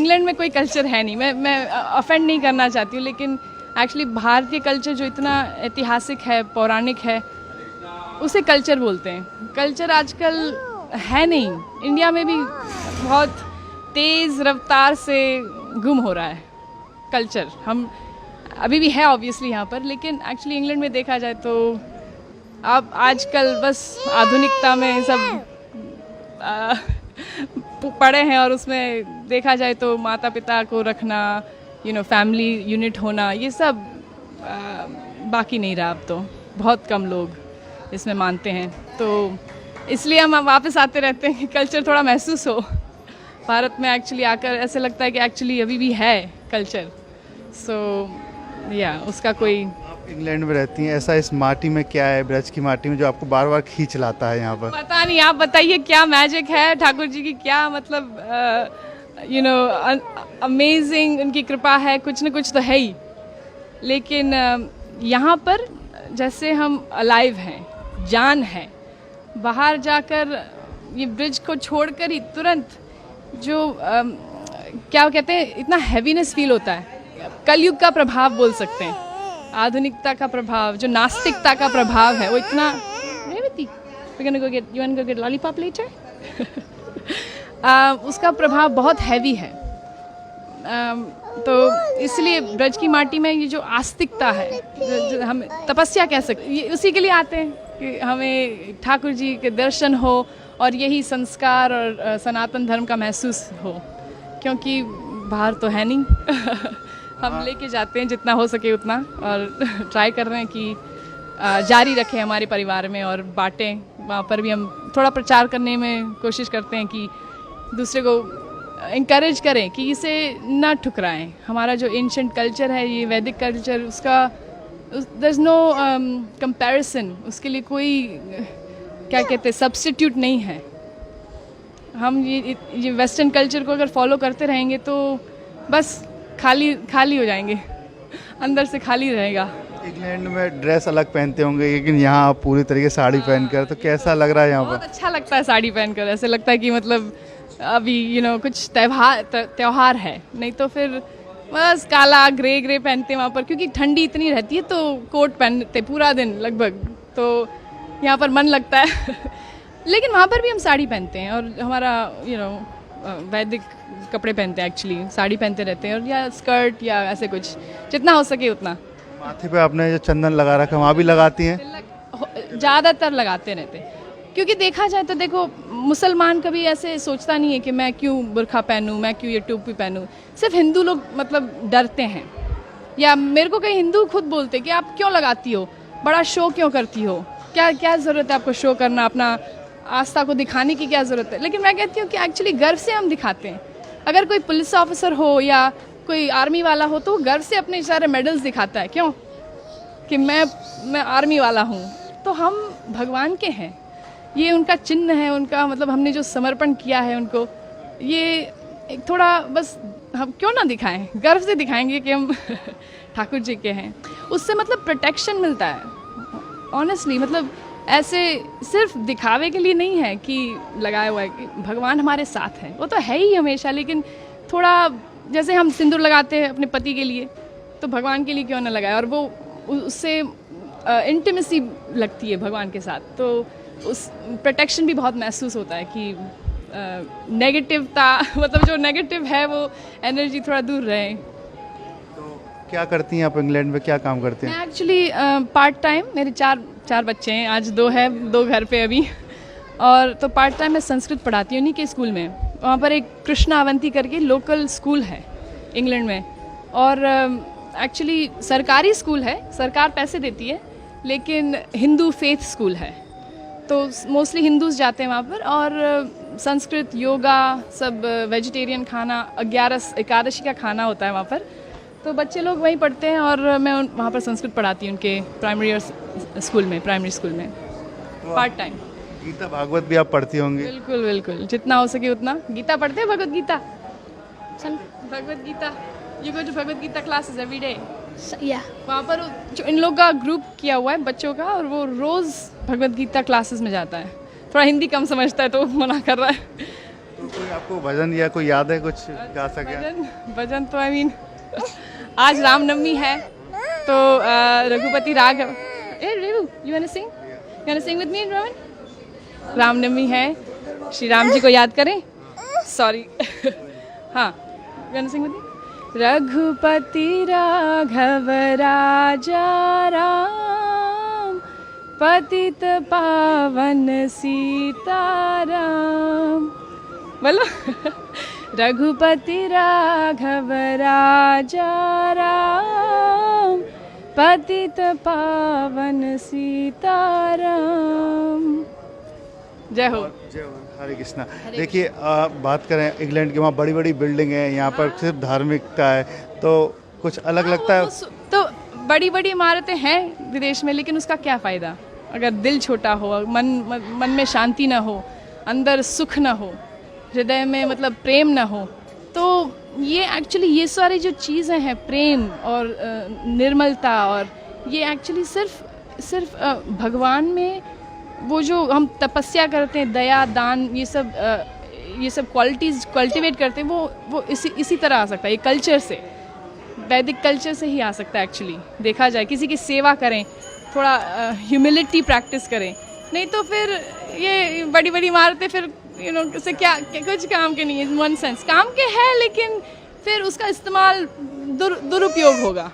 England में कोई culture है नहीं। मैं ऑफेंड नहीं करना चाहती हूँ, लेकिन एक्चुअली भारतीय कल्चर जो इतना ऐतिहासिक है, पौराणिक है, उसे कल्चर बोलते हैं। कल्चर आजकल है नहीं। इंडिया में भी बहुत तेज़ रफ्तार से गुम हो रहा है कल्चर। हम अभी भी है ऑब्वियसली यहाँ पर, लेकिन एक्चुअली इंग्लैंड में देखा जाए तो अब आजकल बस आधुनिकता में सब पड़े हैं, और उसमें देखा जाए तो माता पिता को रखना, फैमिली यूनिट होना, ये सब बाकी नहीं रहा। अब तो बहुत कम लोग इसमें मानते हैं, तो इसलिए हम वापस आते रहते हैं कि कल्चर थोड़ा महसूस हो। भारत में एक्चुअली आकर ऐसे लगता है कि एक्चुअली अभी भी है कल्चर। सो उसका कोई। आप इंग्लैंड में रहती हैं, ऐसा इस माटी में क्या है, ब्रज की माटी में, जो आपको बार बार खींच लाता है यहाँ पर? पता नहीं, आप बताइए क्या मैजिक है ठाकुर जी की, क्या मतलब अमेजिंग उनकी कृपा है, कुछ न कुछ तो है ही। लेकिन यहाँ पर जैसे हम अलाइव हैं, जान है। बाहर जाकर ये ब्रिज को छोड़कर ही तुरंत जो क्या कहते हैं, इतना हैवीनेस फील होता है। कलयुग का प्रभाव बोल सकते हैं, आधुनिकता का प्रभाव, जो नास्तिकता का प्रभाव है, वो इतना। लॉलीपॉप लेटर उसका प्रभाव बहुत हैवी है। तो इसलिए ब्रज की माटी में ये जो आस्तिकता है, जो हम तपस्या कह सकते, ये उसी के लिए आते हैं कि हमें ठाकुर जी के दर्शन हो और यही संस्कार और सनातन धर्म का महसूस हो, क्योंकि बाहर तो है नहीं। हम लेके जाते हैं जितना हो सके उतना, और ट्राई कर रहे हैं कि जारी रखें हमारे परिवार में और बांटें। वहाँ पर भी हम थोड़ा प्रचार करने में कोशिश करते हैं कि दूसरे को इंकरेज करें कि इसे ना ठुकराएं। हमारा जो एंशिएंट कल्चर है, ये वैदिक कल्चर, उसका देयर इज़ नो कंपैरिजन, उसके लिए कोई क्या कहते हैं सब्स्टिट्यूट नहीं है। हम ये वेस्टर्न कल्चर को अगर फॉलो करते रहेंगे तो बस खाली हो जाएंगे, अंदर से खाली रहेगा। इंग्लैंड में ड्रेस अलग पहनते होंगे, लेकिन यहाँ आप पूरी तरीके से साड़ी पहनकर, तो कैसा लग रहा है यहाँ पर? बहुत अच्छा लगता है साड़ी पहनकर। ऐसे लगता है कि मतलब अभी कुछ त्योहार है, नहीं तो फिर बस काला ग्रे पहनते हैं वहाँ पर, क्योंकि ठंडी इतनी रहती है तो कोट पहनते पूरा दिन लगभग, तो यहाँ पर मन लगता है। लेकिन वहाँ पर भी हम साड़ी पहनते हैं, और हमारा वैदिक कपड़े पहनते हैं, एक्चुअली साड़ी पहनते रहते हैं, और या स्कर्ट या ऐसे कुछ, जितना हो सके उतना। माथे पे आपने जो चंदन लगा रखा है, वहाँ भी लगाती हैं? ज़्यादातर लगाते रहते हैं, क्योंकि देखा जाए तो देखो, मुसलमान कभी ऐसे सोचता नहीं है कि मैं क्यों बुर्खा पहनूं, मैं क्यों ये टोपी पहनूं। सिर्फ हिंदू लोग मतलब डरते हैं, या मेरे को कई हिंदू खुद बोलते कि आप क्यों लगाती हो, बड़ा शो क्यों करती हो, क्या ज़रूरत है आपको शो करना, अपना आस्था को दिखाने की क्या ज़रूरत है। लेकिन मैं कहती हूँ कि एक्चुअली गर्व से हम दिखाते हैं। अगर कोई पुलिस ऑफिसर हो या कोई आर्मी वाला हो, तो वो गर्व से अपने सारे मेडल्स दिखाता है, क्यों, कि मैं आर्मी वाला हूँ। तो हम भगवान के हैं, ये उनका चिन्ह है, उनका मतलब हमने जो समर्पण किया है उनको, ये एक थोड़ा बस हम क्यों ना दिखाएं, गर्व से दिखाएंगे कि हम ठाकुर जी के हैं। उससे मतलब प्रोटेक्शन मिलता है ऑनेस्टली। मतलब ऐसे सिर्फ दिखावे के लिए नहीं है कि लगाया हुआ है, कि भगवान हमारे साथ है, वो तो है ही हमेशा। लेकिन थोड़ा जैसे हम सिंदूर लगाते हैं अपने पति के लिए, तो भगवान के लिए क्यों ना लगाए, और वो उससे इंटीमेसी लगती है भगवान के साथ, तो उस प्रोटेक्शन भी बहुत महसूस होता है कि नेगेटिवता मतलब जो नेगेटिव है वो एनर्जी थोड़ा दूर रहे। तो क्या करती हैं आप इंग्लैंड में, क्या काम करते हैं? मैं एक्चुअली पार्ट टाइम, मेरे चार बच्चे हैं, आज दो घर पे अभी, और तो पार्ट टाइम मैं संस्कृत पढ़ाती हूँ उन्हीं के स्कूल में। वहाँ पर एक कृष्णा अवंती करके लोकल स्कूल है इंग्लैंड में, और एक्चुअली सरकारी स्कूल है, सरकार पैसे देती है, लेकिन हिंदू फेथ स्कूल है, तो मोस्टली हिंदूज जाते हैं वहाँ पर। और संस्कृत, योगा, सब वेजिटेरियन खाना, 11 एकादशी का खाना होता है वहाँ पर, तो बच्चे लोग वहीं पढ़ते हैं, और मैं वहाँ पर संस्कृत पढ़ाती हूँ उनके प्राइमरी स्कूल में पार्ट टाइम। गीता भागवत भी आप पढ़ती होंगी? बिल्कुल, जितना हो सके उतना। गीता पढ़ते हैं, Bhagavad Gita, Bhagavad Gita, you go to Bhagavad Gita classes every day? वहाँ पर जो इन लोग का ग्रुप किया हुआ है बच्चों का, और वो रोज़ भगवत गीता क्लासेस में जाता है। थोड़ा हिंदी कम समझता है तो मना कर रहा है। तो कोई आपको भजन या कोई याद है कुछ गा सके? भजन भजन तो आई मीन आज रामनवमी है तो Raghupati Raghav you want to sing with me Rohan? Ramnavami है, श्री राम जी को याद करें। सॉरी हाँ, you want to sing with me? Raghupati Raghav Raja Ram, पतित पावन सीताराम। बोलो रघुपति राघव राजा राम, पतित पावन सीताराम। जय हो। जय हो, हरे कृष्णा। देखिए बात करें इंग्लैंड की, वहाँ बड़ी बड़ी बिल्डिंग है, यहाँ पर सिर्फ धार्मिकता है, तो कुछ अलग लगता है? तो बड़ी बड़ी इमारतें हैं विदेश में, लेकिन उसका क्या फ़ायदा अगर दिल छोटा हो, मन में शांति ना हो, अंदर सुख ना हो, हृदय में मतलब प्रेम ना हो। तो ये एक्चुअली ये सारी जो चीज़ें हैं, प्रेम और निर्मलता, और ये एक्चुअली सिर्फ भगवान में वो जो हम तपस्या करते हैं, दया दान, ये सब क्वालिटीज़ कल्टिवेट करते हैं, वो इसी तरह आ सकता है। ये कल्चर से, वैदिक कल्चर से ही आ सकता है एक्चुअली। देखा जाए किसी की सेवा करें, थोड़ा ह्यूमिलिटी प्रैक्टिस करें, नहीं तो फिर ये बड़ी बड़ी इमारतें फिर उससे क्या कुछ काम के नहीं है। वन सेंस काम के है, लेकिन फिर उसका इस्तेमाल दुरुपयोग होगा।